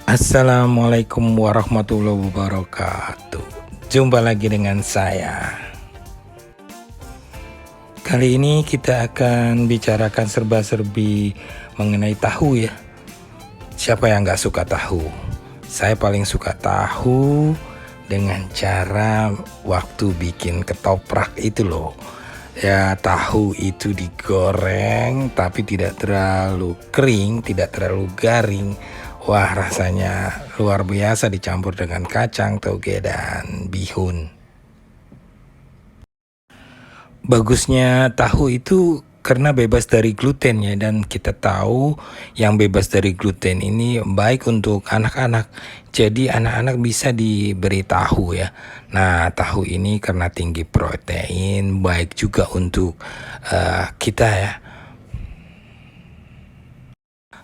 Assalamualaikum warahmatullahi wabarakatuh. Jumpa lagi dengan saya. Kali ini kita akan bicarakan serba-serbi mengenai tahu ya. Siapa yang gak suka tahu? Saya paling suka tahu dengan cara waktu bikin ketoprak itu loh. Ya, tahu itu digoreng tapi tidak terlalu kering, tidak terlalu garing. Wah, rasanya luar biasa dicampur dengan kacang, toge, dan bihun. Bagusnya tahu itu karena bebas dari gluten ya, dan kita tahu yang bebas dari gluten ini baik untuk anak-anak. Jadi anak-anak bisa diberi tahu ya. Nah, tahu ini karena tinggi protein, baik juga untuk kita ya.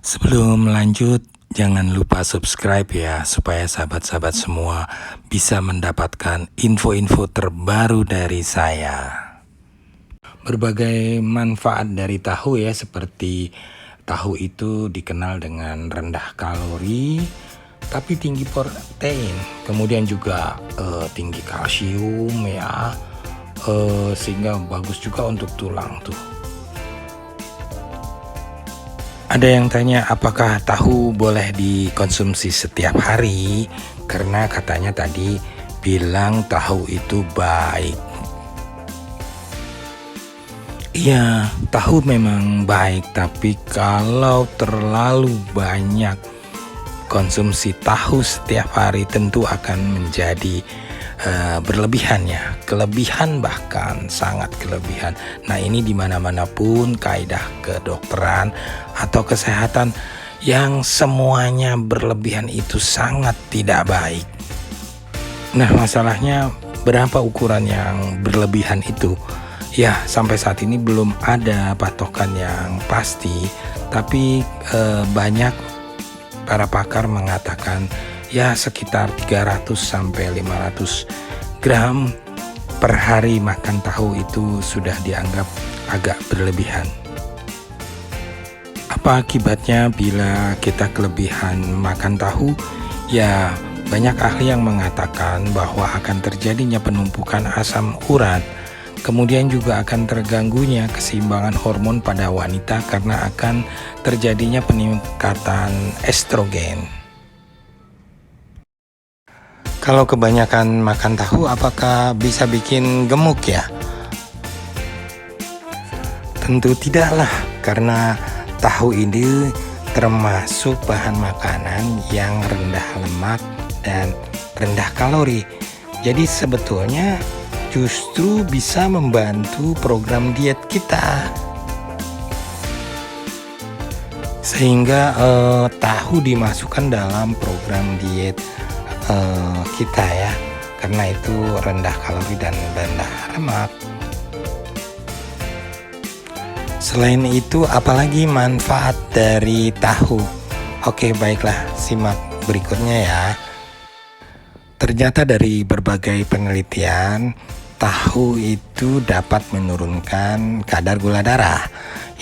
Sebelum lanjut, jangan lupa subscribe ya, supaya sahabat-sahabat semua bisa mendapatkan info-info terbaru dari saya. Berbagai manfaat dari tahu ya, seperti tahu itu dikenal dengan rendah kalori tapi tinggi protein, kemudian juga tinggi kalsium ya, sehingga bagus juga untuk tulang tuh. Ada yang tanya apakah tahu boleh dikonsumsi setiap hari, karena katanya tadi bilang tahu itu baik. Iya, tahu memang baik, tapi kalau terlalu banyak konsumsi tahu setiap hari tentu akan menjadi berlebihan ya, kelebihan, bahkan sangat kelebihan. Nah, ini dimana-mana pun kaidah kedokteran atau kesehatan yang semuanya berlebihan itu sangat tidak baik. Nah, masalahnya berapa ukuran yang berlebihan itu? Ya, sampai saat ini belum ada patokan yang pasti, tapi banyak para pakar mengatakan ya sekitar 300 sampai 500 gram per hari makan tahu itu sudah dianggap agak berlebihan. Apa akibatnya bila kita kelebihan makan tahu? Ya, banyak ahli yang mengatakan bahwa akan terjadinya penumpukan asam urat. Kemudian juga akan terganggunya keseimbangan hormon pada wanita karena akan terjadinya peningkatan estrogen. Kalau kebanyakan makan tahu, apakah bisa bikin gemuk ya? Tentu tidaklah, karena tahu ini termasuk bahan makanan yang rendah lemak dan rendah kalori. Jadi sebetulnya justru bisa membantu program diet kita. Sehingga tahu dimasukkan dalam program diet kita ya, karena itu rendah kalori dan rendah lemak. Selain itu, apalagi manfaat dari tahu? Oke, baiklah, simak berikutnya ya. Ternyata dari berbagai penelitian, tahu itu dapat menurunkan kadar gula darah.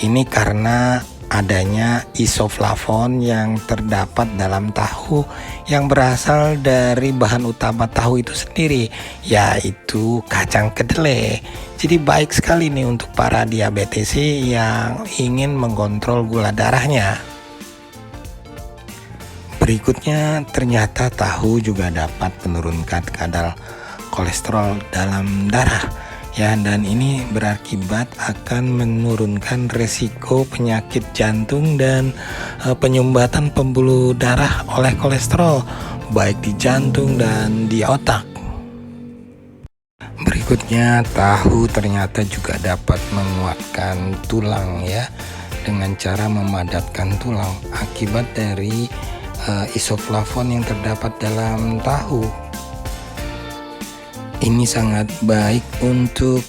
Ini karena adanya isoflavon yang terdapat dalam tahu yang berasal dari bahan utama tahu itu sendiri, yaitu kacang kedelai. Jadi baik sekali nih untuk para diabetesi yang ingin mengontrol gula darahnya. Berikutnya, ternyata tahu juga dapat menurunkan kadar kolesterol dalam darah ya, dan ini berakibat akan menurunkan resiko penyakit jantung dan penyumbatan pembuluh darah oleh kolesterol baik di jantung dan di otak. Berikutnya, tahu ternyata juga dapat menguatkan tulang ya, dengan cara memadatkan tulang akibat dari isoflavon yang terdapat dalam tahu. Ini sangat baik untuk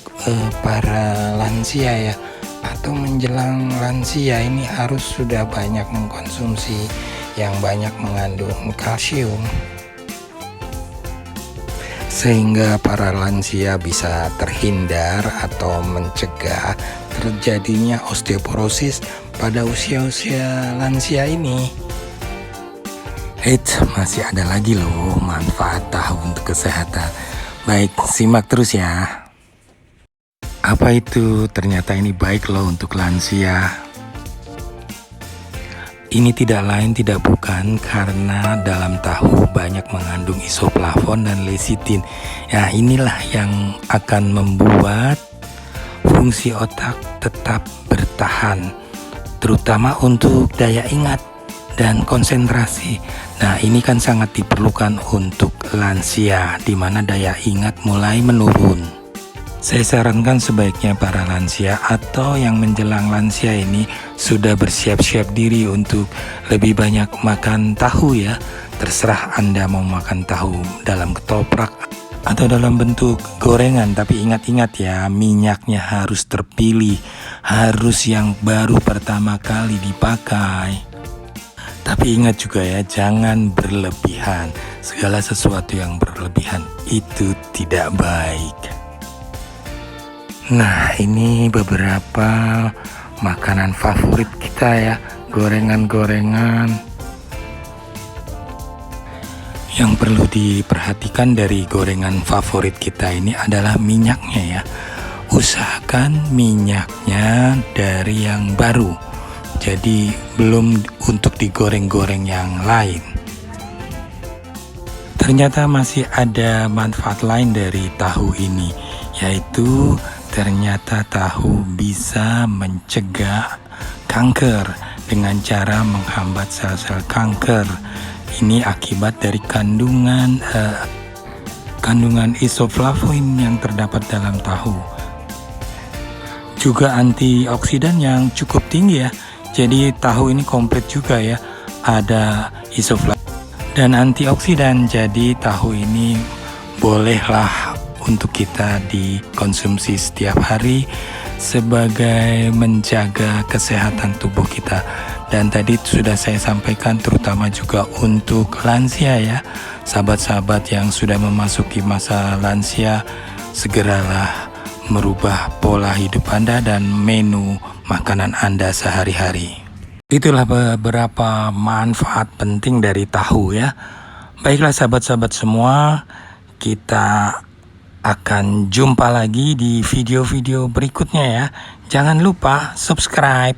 para lansia ya, atau menjelang lansia. Ini harus sudah banyak mengkonsumsi yang banyak mengandung kalsium, sehingga para lansia bisa terhindar atau mencegah terjadinya osteoporosis pada usia-usia lansia ini. Masih ada lagi loh manfaat tahu untuk kesehatan. Baik, simak terus ya. Apa itu? Ternyata ini baik loh untuk lansia. Ini tidak lain tidak bukan karena dalam tahu banyak mengandung isoflavon dan lecitin. Ya, inilah yang akan membuat fungsi otak tetap bertahan, terutama untuk daya ingat dan konsentrasi. Nah, ini kan sangat diperlukan untuk lansia di mana daya ingat mulai menurun. Saya sarankan sebaiknya para lansia atau yang menjelang lansia ini sudah bersiap-siap diri untuk lebih banyak makan tahu ya. Terserah Anda mau makan tahu dalam ketoprak atau dalam bentuk gorengan, tapi ingat-ingat ya, minyaknya harus terpilih, harus yang baru pertama kali dipakai. Tapi ingat juga ya, jangan berlebihan. Segala sesuatu yang berlebihan itu tidak baik. Nah, ini beberapa makanan favorit kita ya, gorengan-gorengan. Yang perlu diperhatikan dari gorengan favorit kita ini adalah minyaknya ya. Usahakan minyaknya dari yang baru. Jadi belum untuk digoreng-goreng yang lain. Ternyata masih ada manfaat lain dari tahu ini, yaitu ternyata tahu bisa mencegah kanker dengan cara menghambat sel-sel kanker. Ini akibat dari kandungan isoflavon yang terdapat dalam tahu. Juga antioksidan yang cukup tinggi ya. Jadi tahu ini komplit juga ya. Ada isoflavon dan antioksidan. Jadi tahu ini bolehlah untuk kita dikonsumsi setiap hari sebagai menjaga kesehatan tubuh kita. Dan tadi sudah saya sampaikan terutama juga untuk lansia ya. Sahabat-sahabat yang sudah memasuki masa lansia, segeralah merubah pola hidup Anda dan menu makanan Anda sehari-hari. Itulah beberapa manfaat penting dari tahu ya. Baiklah sahabat-sahabat semua, kita akan jumpa lagi di video-video berikutnya ya. Jangan lupa subscribe.